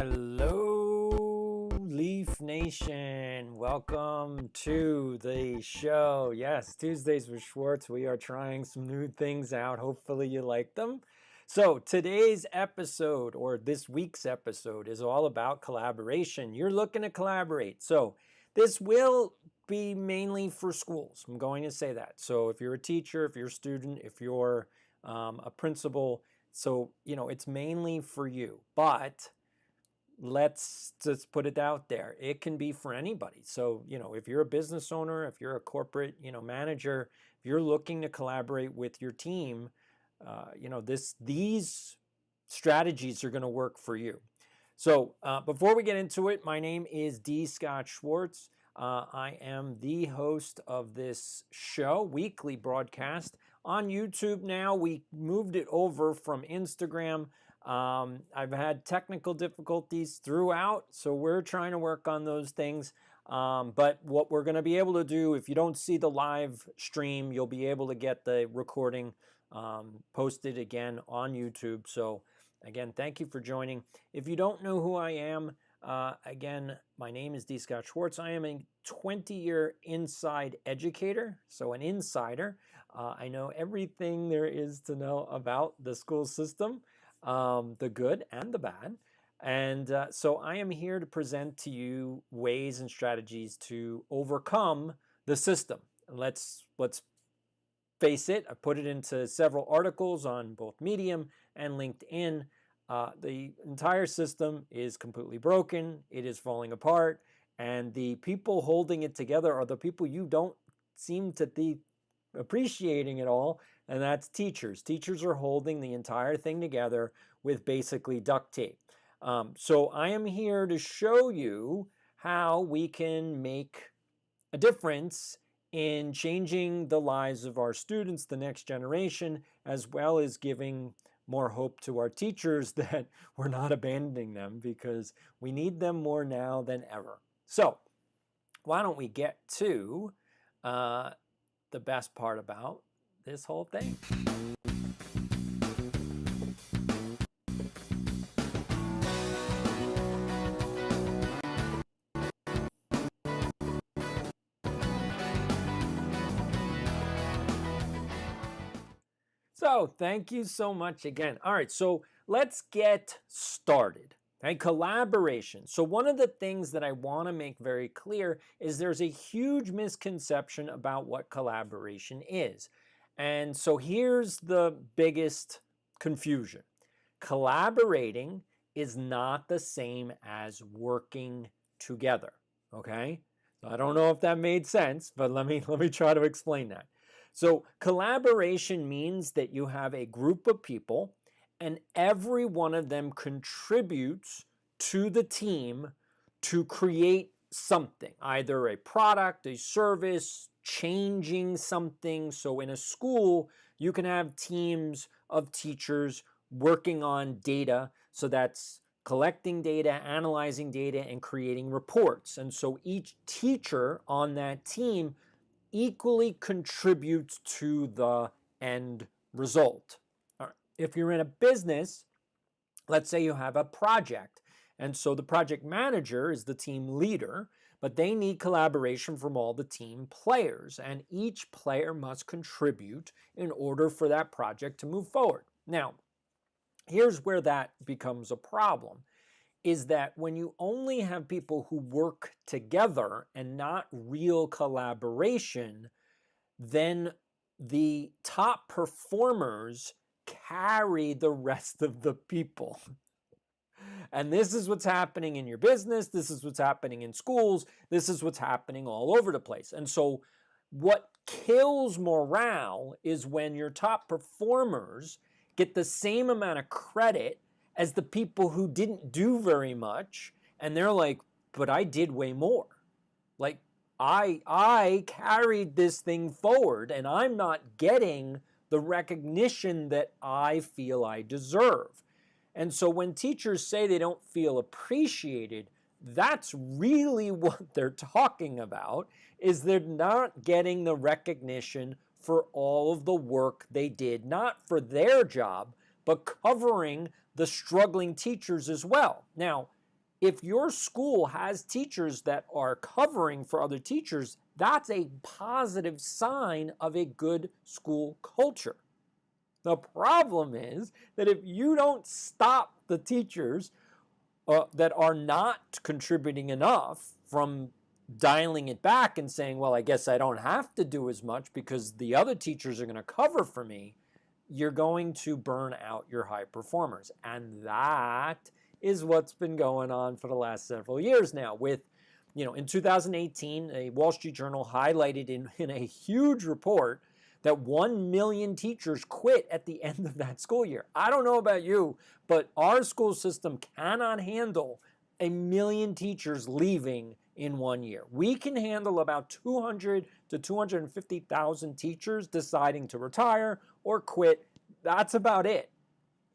Hello, Leaf Nation. Welcome to the show. Yes, Tuesdays with Schwartz. We are trying some new things out. Hopefully you like them. So today's episode, or this week's episode, is all about collaboration. You're looking to collaborate. So this will be mainly for schools. I'm going to say that. So if you're a teacher, if you're a student, if you're a principal, so, it's mainly for you. But let's just put it out there. It can be for anybody. So, if you're a business owner, if you're a corporate, manager, if you're looking to collaborate with your team, these strategies are going to work for you. So before we get into it, my name is D. Scott Schwartz. I am the host of this show, weekly broadcast on YouTube now. We moved it over from Instagram. I've had technical difficulties throughout, so we're trying to work on those things. But what we're going to be able to do, if you don't see the live stream, you'll be able to get the recording posted again on YouTube. So again, thank you for joining. If you don't know who I am, again, my name is D. Scott Schwartz. I am a 20-year inside educator, so an insider. I know everything there is to know about the school system, the good and the bad. And so I am here to present to you ways and strategies to overcome the system. Let's face it, I put it into several articles on both Medium and LinkedIn. The entire system is completely broken. It is falling apart. And the people holding it together are the people you don't seem to be appreciating at all. And that's teachers. Teachers are holding the entire thing together with basically duct tape. So I am here to show you how we can make a difference in changing the lives of our students, the next generation, as well as giving more hope to our teachers that we're not abandoning them, because we need them more now than ever. So why don't we get to the best part about this whole thing. So thank you so much again. All right, so let's get started. Okay, collaboration. So one of the things that I want to make very clear is there's a huge misconception about what collaboration is. And so here's the biggest confusion. Collaborating is not the same as working together. Okay? So I don't know if that made sense, but let me try to explain that. So collaboration means that you have a group of people and every one of them contributes to the team to create something, either a product, a service, changing something. So in a school, you can have teams of teachers working on data. So that's collecting data, analyzing data, and creating reports. And so each teacher on that team equally contributes to the end result. If you're in a business, let's say you have a project, and so the project manager is the team leader, but they need collaboration from all the team players, and each player must contribute in order for that project to move forward. Now, here's where that becomes a problem, is that when you only have people who work together and not real collaboration, then the top performers carry the rest of the people. And this is what's happening in your business. This is what's happening in schools. This is what's happening all over the place. And so what kills morale is when your top performers get the same amount of credit as the people who didn't do very much. And they're like, but I did way more. Like, I carried this thing forward and I'm not getting the recognition that I feel I deserve. And so when teachers say they don't feel appreciated, that's really what they're talking about, is they're not getting the recognition for all of the work they did, not for their job, but covering the struggling teachers as well. Now, if your school has teachers that are covering for other teachers, that's a positive sign of a good school culture. The problem is that if you don't stop the teachers that are not contributing enough from dialing it back and saying, well, I guess I don't have to do as much because the other teachers are going to cover for me, you're going to burn out your high performers. And that is what's been going on for the last several years now. With, in 2018, a Wall Street Journal highlighted in a huge report that 1 million teachers quit at the end of that school year. I don't know about you, but our school system cannot handle 1 million teachers leaving in 1 year. We can handle about 200 to 250,000 teachers deciding to retire or quit. That's about it.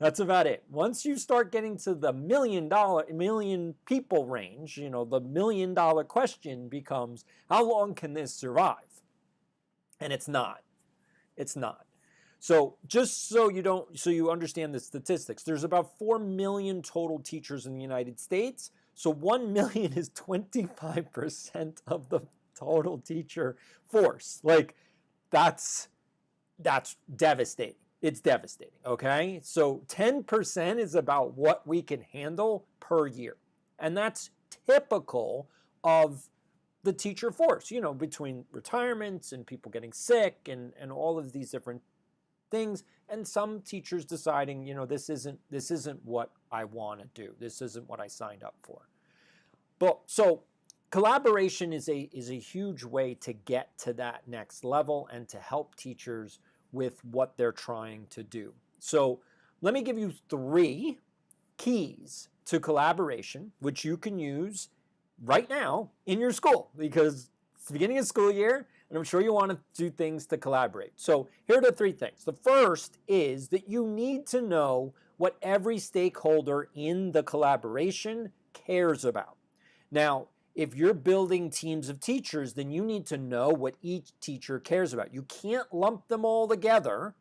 That's about it. Once you start getting to the million people range, the $1 million question becomes, how long can this survive? And it's not. It's not. So just so you understand the statistics, there's about 4 million total teachers in the United States. So 1 million is 25% of the total teacher force. Like, that's devastating. It's devastating, okay? So 10% is about what we can handle per year. And that's typical of the teacher force, between retirements and people getting sick and all of these different things, and some teachers deciding, this isn't what I want to do. This isn't what I signed up for. But so collaboration is a huge way to get to that next level and to help teachers with what they're trying to do. So let me give you 3 keys to collaboration, which you can use right now in your school, because it's the beginning of school year, and I'm sure you want to do things to collaborate. So here are the 3 things. The first is that you need to know what every stakeholder in the collaboration cares about. Now, if you're building teams of teachers, then you need to know what each teacher cares about. You can't lump them all together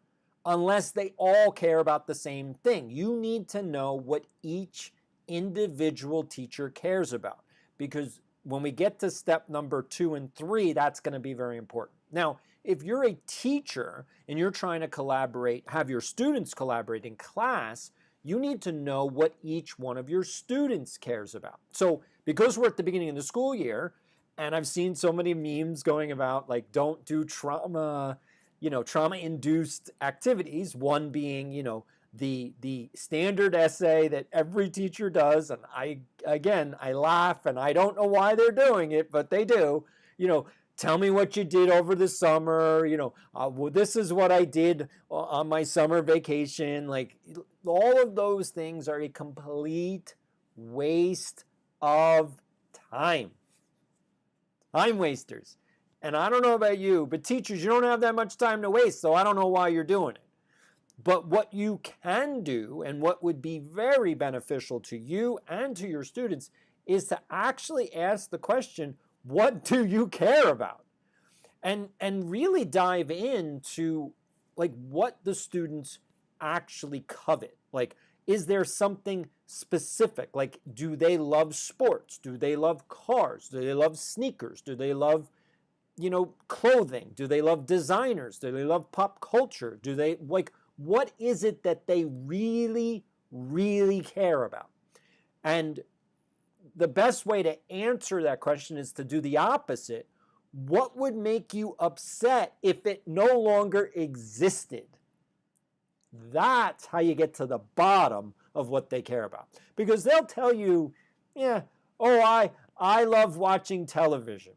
unless they all care about the same thing. You need to know what each individual teacher cares about, because when we get to step number 2 and 3, that's going to be very important. Now, if you're a teacher and you're trying to collaborate, have your students collaborate in class, you need to know what each one of your students cares about. So because we're at the beginning of the school year, and I've seen so many memes going about, like, don't do trauma-induced activities, one being, the standard essay that every teacher does, and I laugh, and I don't know why they're doing it, but they do. Tell me what you did over the summer. Well, this is what I did on my summer vacation. Like, all of those things are a complete waste of time. Time wasters. And I don't know about you, but teachers, you don't have that much time to waste, so I don't know why you're doing it. But what you can do, and what would be very beneficial to you and to your students, is to actually ask the question, what do you care about? And really dive into, like, what the students actually covet. Like, is there something specific? Like, do they love sports? Do they love cars? Do they love sneakers? Do they love, clothing? Do they love designers? Do they love pop culture? Do they, like, what is it that they really, really care about? And the best way to answer that question is to do the opposite. What would make you upset if it no longer existed? That's how you get to the bottom of what they care about. Because they'll tell you, I love watching television.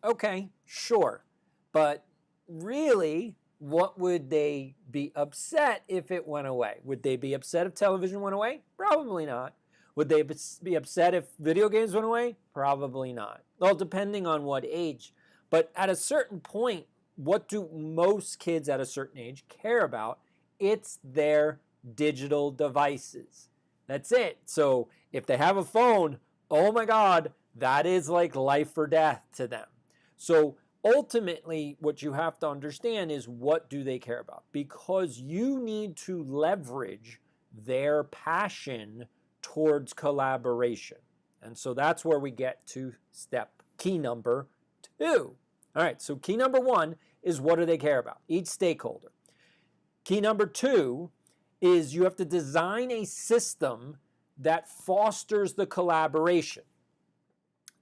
Okay, sure. But really, what would they be upset if it went away? Would they be upset if television went away? Probably not. Would they be upset if video games went away? Probably not. Well, depending on what age. But at a certain point, what do most kids at a certain age care about? It's their digital devices. That's it. So if they have a phone, oh my God, that is like life or death to them. So ultimately, what you have to understand is, what do they care about? Because you need to leverage their passion towards collaboration. And so that's where we get to key number 2. All right, so key number 1 is what do they care about? Each stakeholder. Key number 2 is you have to design a system that fosters the collaboration.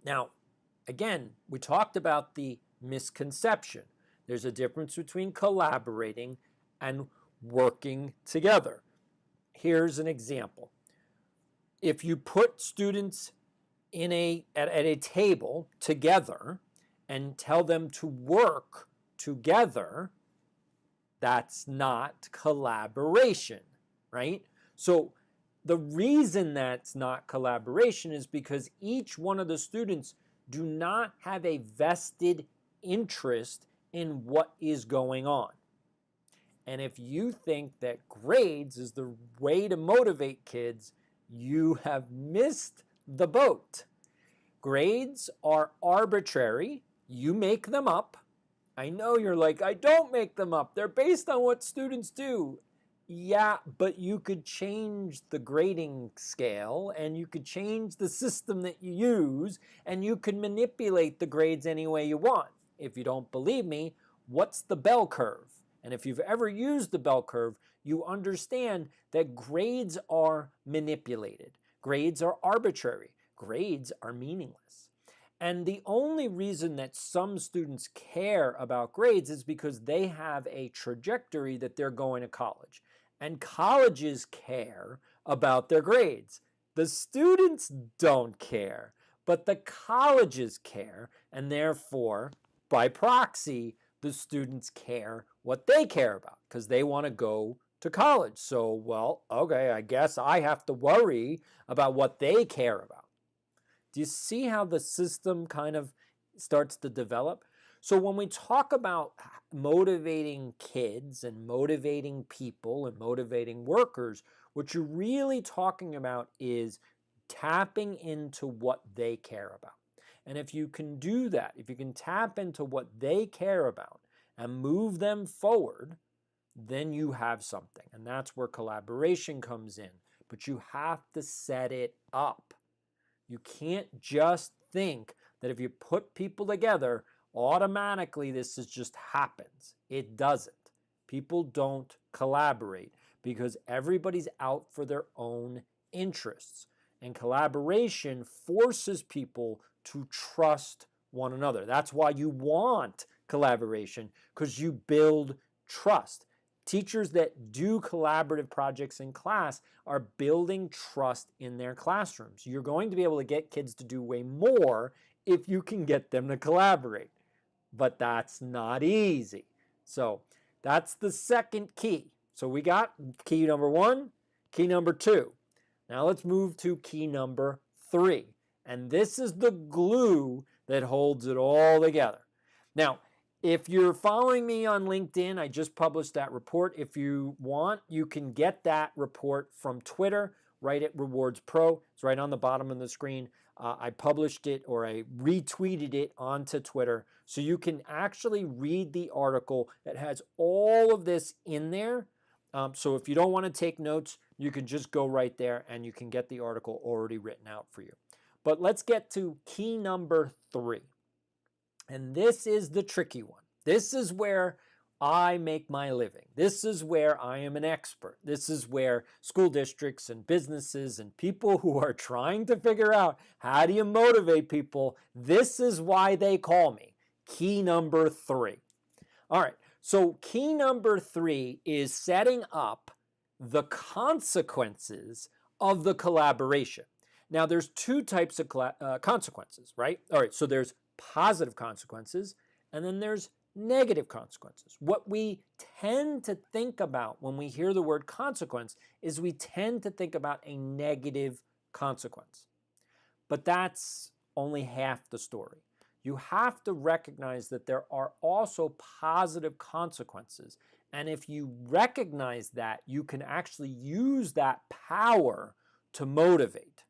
Now, again, we talked about the misconception. There's a difference between collaborating and working together. Here's an example. If you put students at a table together and tell them to work together, that's not collaboration, right? So the reason that's not collaboration is because each one of the students do not have a vested interest in what is going on. And if you think that grades is the way to motivate kids, you have missed the boat. Grades are arbitrary. You make them up. I know you're like, I don't make them up. They're based on what students do. Yeah, but you could change the grading scale and you could change the system that you use and you could manipulate the grades any way you want. If you don't believe me, what's the bell curve? And if you've ever used the bell curve, you understand that grades are manipulated. Grades are arbitrary. Grades are meaningless. And the only reason that some students care about grades is because they have a trajectory that they're going to college. And colleges care about their grades. The students don't care, but the colleges care, and therefore, by proxy, the students care what they care about because they want to go to college. So, well, okay, I guess I have to worry about what they care about. Do you see how the system kind of starts to develop? So when we talk about motivating kids and motivating people and motivating workers, what you're really talking about is tapping into what they care about. And if you can do that, if you can tap into what they care about and move them forward, then you have something. And that's where collaboration comes in. But you have to set it up. You can't just think that if you put people together, automatically this just happens. It doesn't. People don't collaborate because everybody's out for their own interests. And collaboration forces people to trust one another. That's why you want collaboration, because you build trust. Teachers that do collaborative projects in class are building trust in their classrooms. You're going to be able to get kids to do way more if you can get them to collaborate. But that's not easy. So that's the second key. So we got key number 1, key number 2. Now let's move to key number 3. And this is the glue that holds it all together. Now, if you're following me on LinkedIn, I just published that report. If you want, you can get that report from Twitter, right at Rewards Pro. It's right on the bottom of the screen. I published it, or I retweeted it onto Twitter. So you can actually read the article that has all of this in there. So if you don't want to take notes, you can just go right there and you can get the article already written out for you. But let's get to key number 3. And this is the tricky one. This is where I make my living. This is where I am an expert. This is where school districts and businesses and people who are trying to figure out how do you motivate people, this is why they call me. Key number 3. All right, so key number 3 is setting up the consequences of the collaboration. Now, there's 2 types of consequences, right? All right, so there's positive consequences, and then there's negative consequences. What we tend to think about when we hear the word consequence is we tend to think about a negative consequence. But that's only half the story. You have to recognize that there are also positive consequences. And if you recognize that, you can actually use that power to motivate.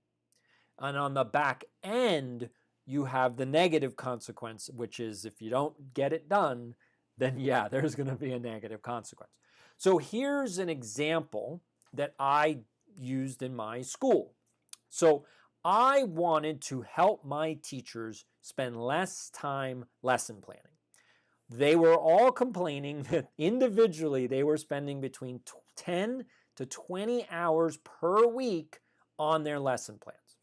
And on the back end, you have the negative consequence, which is if you don't get it done, then yeah, there's going to be a negative consequence. So here's an example that I used in my school. So I wanted to help my teachers spend less time lesson planning. They were all complaining that individually they were spending between 10 to 20 hours per week on their lesson plans.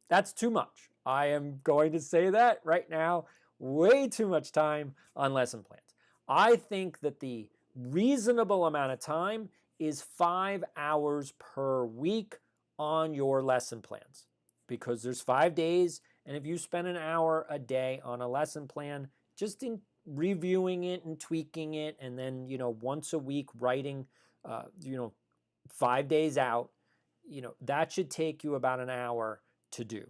That's too much. I am going to say that right now. Way too much time on lesson plans. I think that the reasonable amount of time is 5 hours per week on your lesson plans, because there's 5 days, and if you spend an hour a day on a lesson plan, just in reviewing it and tweaking it, and then once a week writing 5 days out, that should take you about an hour to do.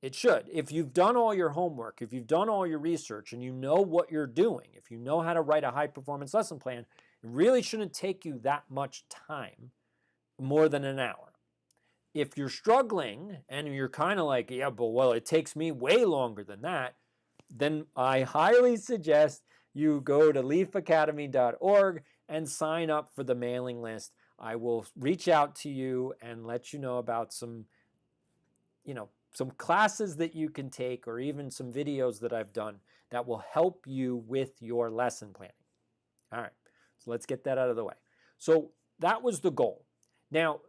It should. If you've done all your homework, if you've done all your research, and you know what you're doing, if you know how to write a high-performance lesson plan, it really shouldn't take you that much time, more than an hour. If you're struggling and you're kind of like, yeah, but well, it takes me way longer than that, then I highly suggest you go to leafacademy.org and sign up for the mailing list. I will reach out to you and let you know about some classes that you can take, or even some videos that I've done that will help you with your lesson planning. All right, so let's get that out of the way. So that was the goal. Now,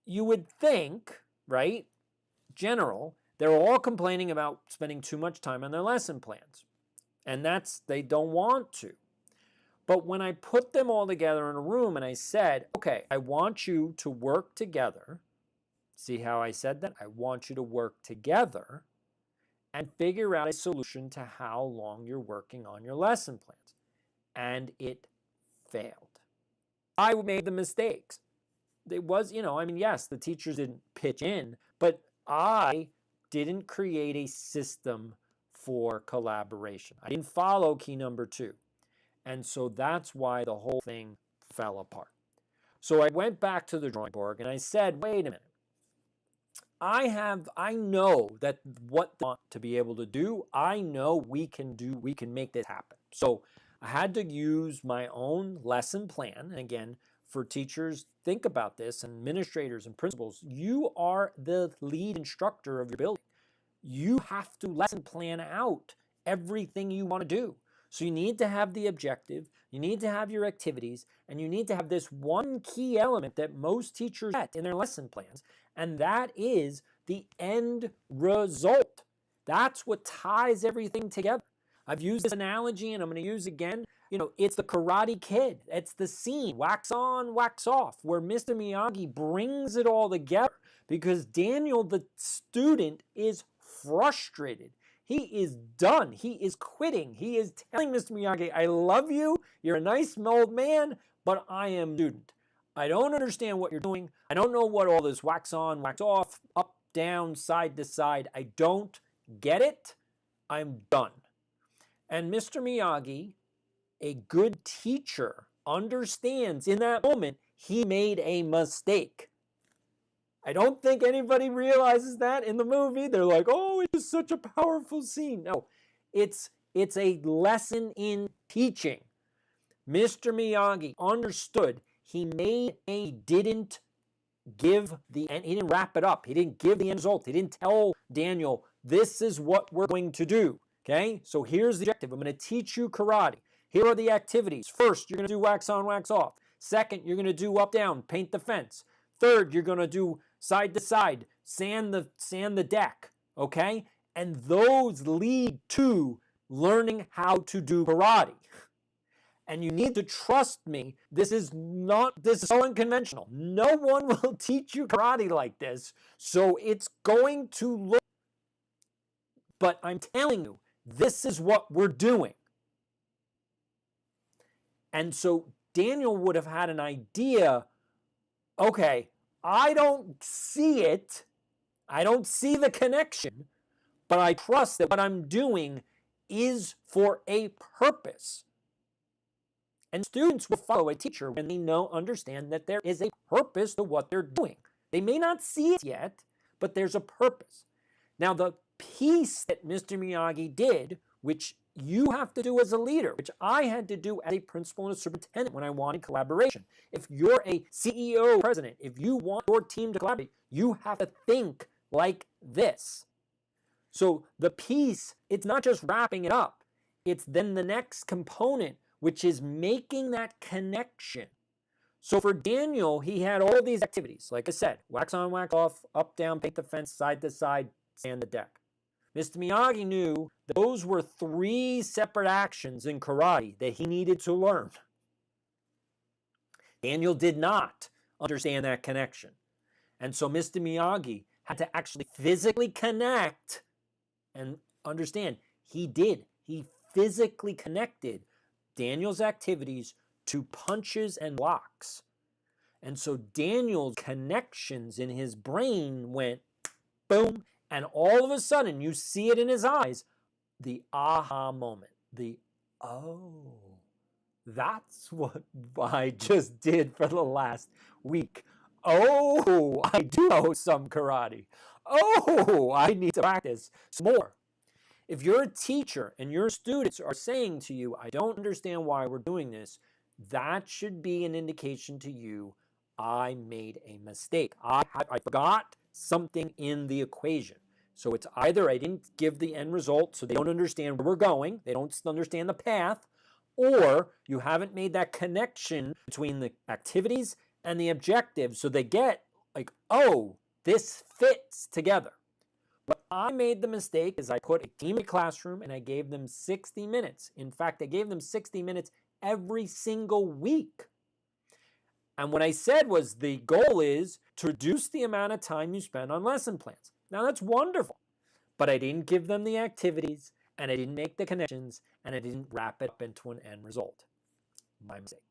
you would think, right, they're all complaining about spending too much time on their lesson plans. And they don't want to. But when I put them all together in a room and I said, okay, I want you to work together. See how I said that? I want you to work together and figure out a solution to how long you're working on your lesson plans. And it failed. I made the mistakes. It was, yes, the teachers didn't pitch in, but I didn't create a system for collaboration. I didn't follow key number 2. And so that's why the whole thing fell apart. So I went back to the drawing board and I said, wait a minute. I know that what they want to be able to do, I know we can make this happen. So I had to use my own lesson plan. And again, for teachers, think about this, and administrators and principals, you are the lead instructor of your building. You have to lesson plan out everything you want to do. So you need to have the objective, you need to have your activities, and you need to have this one key element that most teachers get in their lesson plans, and that is the end result. That's what ties everything together. I've used this analogy, and I'm going to use it again. It's the Karate Kid. It's the scene, wax on, wax off, where Mr. Miyagi brings it all together because Daniel, the student, is frustrated. He is done. He is quitting. He is telling Mr. Miyagi, I love you. You're a nice old man, but I am a student. I don't understand what you're doing. I don't know what all this wax on, wax off, up, down, side to side. I don't get it. I'm done. And Mr. Miyagi, a good teacher, understands in that moment he made a mistake. I don't think anybody realizes that in the movie. They're like, oh, it is such a powerful scene. No, it's a lesson in teaching. Mr. Miyagi understood he didn't wrap it up. He didn't give the end result. He didn't tell Daniel, this is what we're going to do. Okay, so here's the objective. I'm going to teach you karate. Here are the activities. First, you're going to do wax on, wax off. Second, you're going to do up, down, paint the fence. Third, you're going to do side to side, sand the deck. Okay, and those lead to learning how to do karate. And you need to trust me. This is so unconventional. No one will teach you karate like this. So it's going to look, but I'm telling you, this is what we're doing. And so Daniel would have had an idea, okay, I don't see it. I don't see the connection, but I trust that what I'm doing is for a purpose. And students will follow a teacher when they understand that there is a purpose to what they're doing. They may not see it yet, but there's a purpose. Now, the piece that Mr. Miyagi did, which you have to do as a leader, which I had to do as a principal and a superintendent when I wanted collaboration. If you're a CEO, president, if you want your team to collaborate, you have to think like this. So the piece, it's not just wrapping it up. It's then the next component, which is making that connection. So for Daniel, he had all these activities. Like I said, wax on, wax off, up, down, paint the fence, side to side, sand the deck. Mr. Miyagi knew that those were 3 separate actions in karate that he needed to learn. Daniel did not understand that connection. And so Mr. Miyagi had to actually physically connect and understand. He did. He physically connected Daniel's activities to punches and blocks. And so Daniel's connections in his brain went boom, and all of a sudden you see it in his eyes, the aha moment, the oh, that's what I just did for the last week. Oh, I do know some karate. Oh, I need to practice some more. If you're a teacher and your students are saying to you, I don't understand why we're doing this, that should be an indication to you, I made a mistake. I forgot something in the equation. So it's either I didn't give the end result, so they don't understand where we're going, they don't understand the path, or you haven't made that connection between the activities and the objectives, so they get like, oh, this fits together. What I made the mistake is I put a team in a classroom and I gave them 60 minutes. In fact, I gave them 60 minutes every single week. And what I said was the goal is to reduce the amount of time you spend on lesson plans. Now that's wonderful, but I didn't give them the activities and I didn't make the connections and I didn't wrap it up into an end result. My mistake.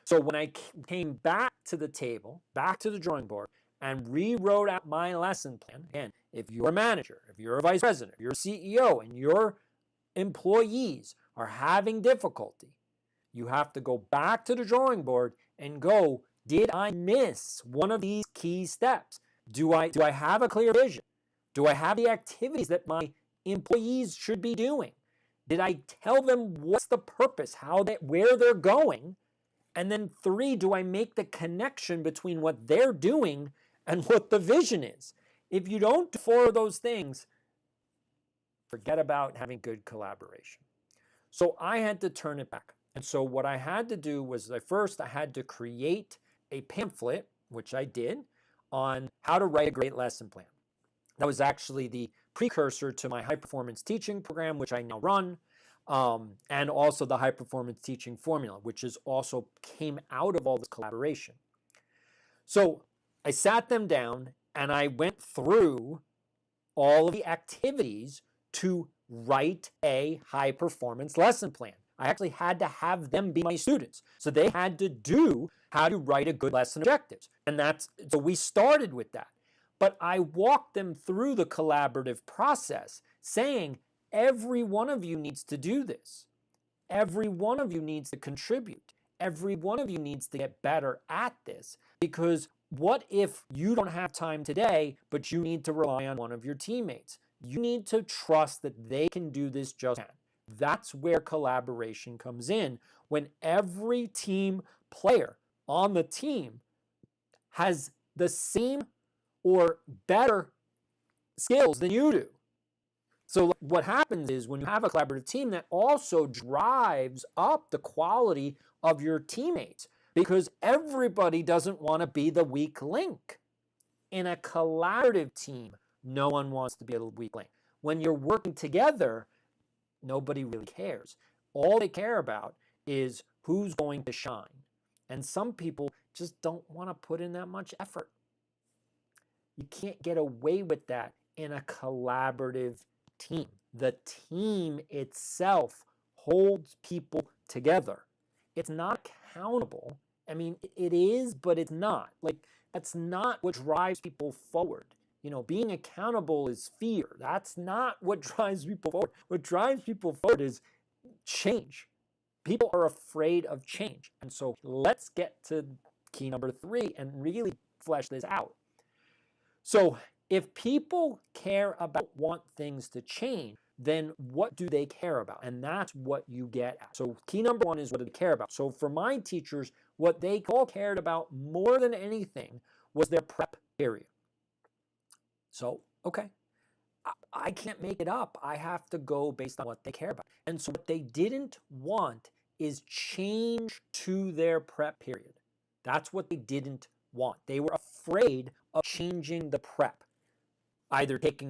So when I came back to the table, back to the drawing board, and rewrote out my lesson plan, again, if you're a manager, if you're a vice president, if you're a CEO, and your employees are having difficulty, you have to go back to the drawing board and go, did I miss one of these key steps? Do I have a clear vision? Do I have the activities that my employees should be doing? Did I tell them what's the purpose, where they're going? And then 3, do I make the connection between what they're doing and what the vision is? If you don't do 4 of those things, forget about having good collaboration. So I had to turn it back. And so what I had to do was first I had to create a pamphlet, which I did, on how to write a great lesson plan. That was actually the precursor to my high-performance teaching program, which I now run, and also the high-performance teaching formula, which is also came out of all this collaboration. So I sat them down and I went through all of the activities to write a high-performance lesson plan. I actually had to have them be my students. So they had to do how to write a good lesson objectives. And so we started with that. But I walked them through the collaborative process saying, every one of you needs to do this. Every one of you needs to contribute. Every one of you needs to get better at this. Because what if you don't have time today, but you need to rely on one of your teammates? You need to trust that they can do this just fine. That's where collaboration comes in. When every team player on the team has the same or better skills than you do. So what happens is when you have a collaborative team, that also drives up the quality of your teammates because everybody doesn't want to be the weak link. In a collaborative team, no one wants to be a weak link. When you're working together, nobody really cares. All they care about is who's going to shine. And some people just don't want to put in that much effort. You can't get away with that in a collaborative team. The team itself holds people together. It's not accountable. I mean, it is, but it's not. That's not what drives people forward. Being accountable is fear. That's not what drives people forward. What drives people forward is change. People are afraid of change. And so let's get to key number 3 and really flesh this out. So If people want things to change, then what do they care about? And that's what you get at. So key number one is, what do they care about? So for my teachers, what they all cared about more than anything was their prep period. So, okay, I can't make it up. I have to go based on what they care about. And so what they didn't want is change to their prep period. That's what they didn't want. They were afraid of changing the prep, either taking